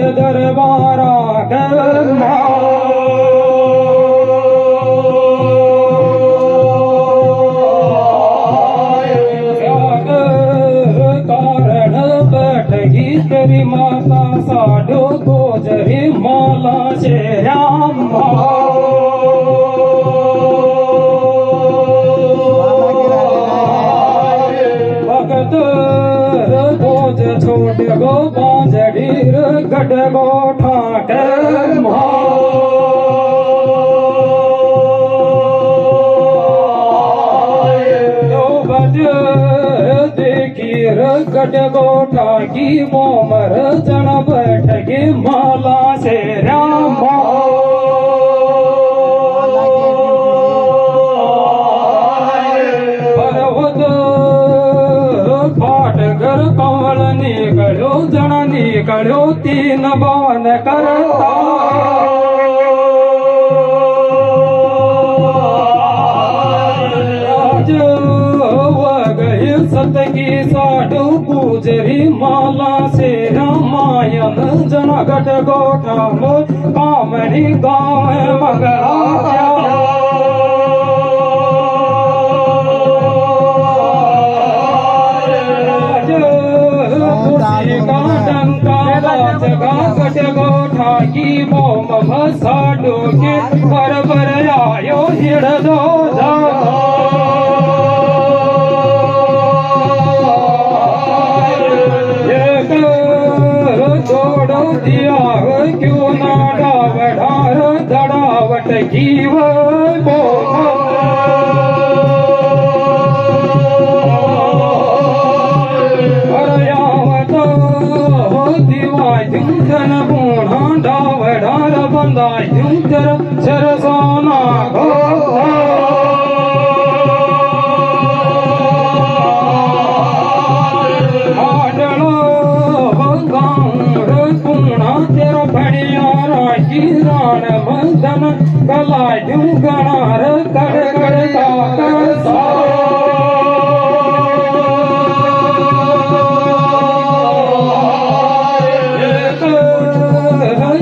दरबारा कारण बैठगी तेरी माता साधु गोजरी माला से राम भगत गोज छोट गो बांझडीर गढ़ गो ठाट देखीर गढ़ गोठा की मोमर जन बैठगे माला से राम पर्वत घाट घर कमल निकलो जन निकलो तीन बान करता सतगी साधु पूजरी माला से रामायण जनगढ़ गोठा कामरी गाँव मगरा गढ़ गोठा की मोम साधु के बरबर आयो हिड़ दो क्यों ना डावडार धड़ावट जीव दिवाय धन बूढ़ा डावडार बंदाय सरसाना मंदन गलाय दूं गणार कड़ कड़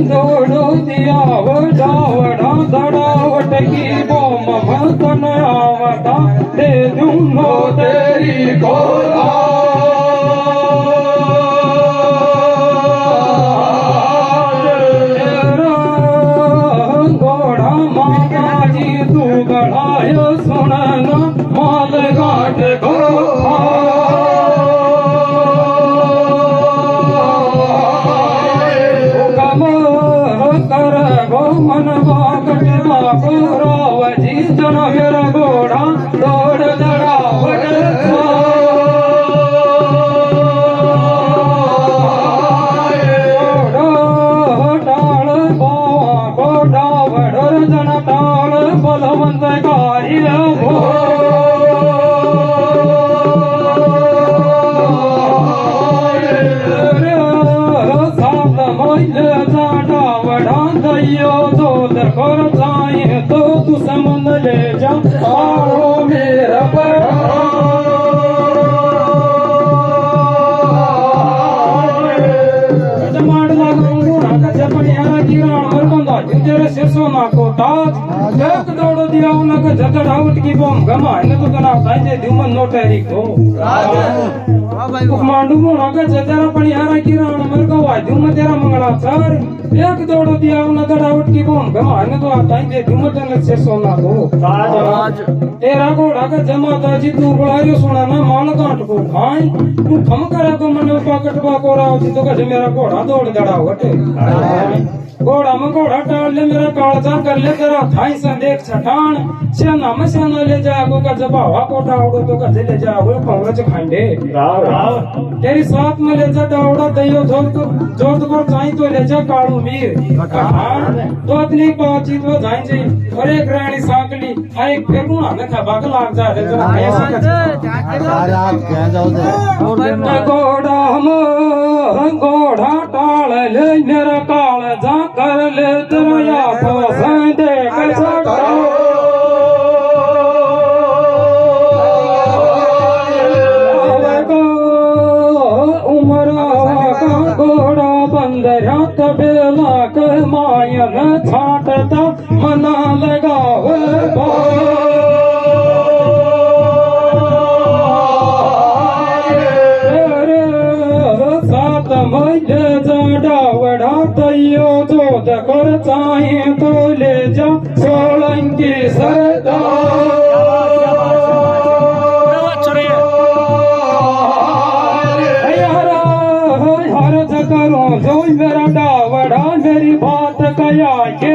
जोड़ो दिया वडावड़ा धड़ावट की बोम मंदन आवता दे दूंगो तेरी गोला सुनना माल घाट गो कर गो मन बागटना गौरव जी जन मेरा घोड़ा दौड़ दड़ावट टाल बावा गोडा वडर जन टाल बलवंत गारी तो तू समन ले जा आओ मेरा सोना को ताज एक दौड़ दिया उनका जगड़ावट की बम गमा है तो तना ताजे दुमन नोटरी को मांडू मोना का जजरा पणियारा किराण मर को वाजू में तेरा मंगला चार एक दौड़ दिया उनका जगड़ावट की बम गमा है तो ताजे दुमन से सोना को ताज तेरा घोड़ा का जमाता जी तू बुलायो सुना ना माल काट को खाई तू खम करा को मन पकड़ बा को राव जी तो का मेरा घोड़ा दौड़ दड़ावट घोड़ा में घोड़ा टाल ले मेरा कालजा कर ले तेरा थाई से देख छठान श्याना में श्याना ले जागो का जब हवा कोटा उड़ो तो कजे ले जागो पंगज खंडे राव राव तेरी साथ में ले जा दावड़ा दयो जोधपुर जाई तो ले जा कालू मीर तो इतनी बातचीत हो जाए जी और एक रानी सांकली एक फेरू हमें खबा के लाग जा रे जो ऐसा घोड़ा हम घोड़ा टाल ले मेरा काल जा कर ले तेरा या तो संदे कर घोड़ा बंदरा तबेला के मायन छाटता मना लगावे सात महीने जड़ावड़ा तैयो जोत कर चाहे तो ले जा सोलंकी सरदार करो जो मेरा डावड़ा मेरी बात कया के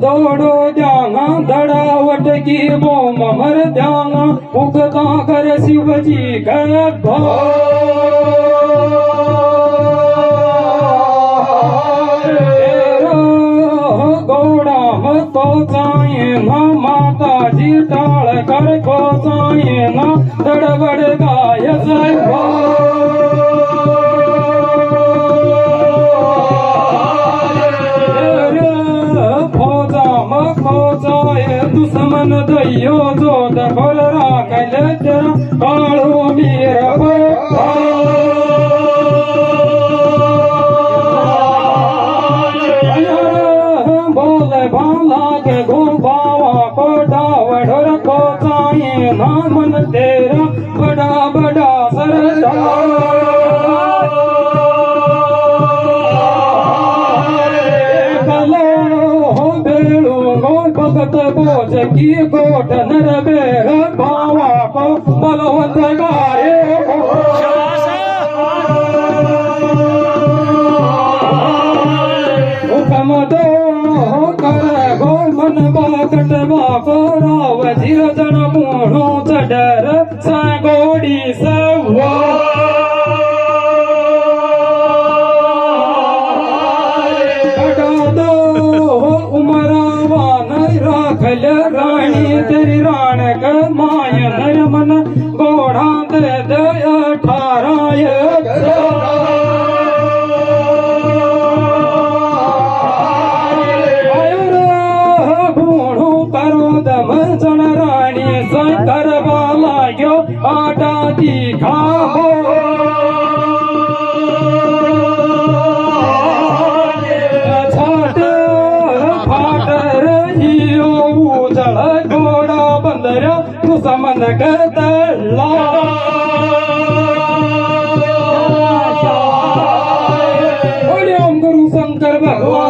दौड़ो जाना दड़ावट की वो मर जाना उगता कर शिव जी के घोड़ा मत पहुँचाए ना माता जी टाल कर पहुँचाए ना दड़बड़ गाय फौजा में पहुँचाए दुश्मन दैयो जो दखल राख ले तेरा कालो मीर भाला के घुमावा को डावड़ को चाहिए नामन तेरा बड़ा बड़ा सरदार कलो बेड़ू गो भगत बोझ की गोट नर बेर भावा को बलवंत गाये हुक्म दो मन बाकटवा को राव जीर जन मोहनो चडर सांगोड़ी सवा कटा दो उमरावा नहीं राख ले रानी तेरी राण के माय नर मन घोड़ा दे दे 18 जन रानी शंकर वाला यो आटा दिखा हो छाट फाट रहियो उजड़ घोड़ा बंदर दुश्मन के तल्ला ओम गुरु शंकर भगवान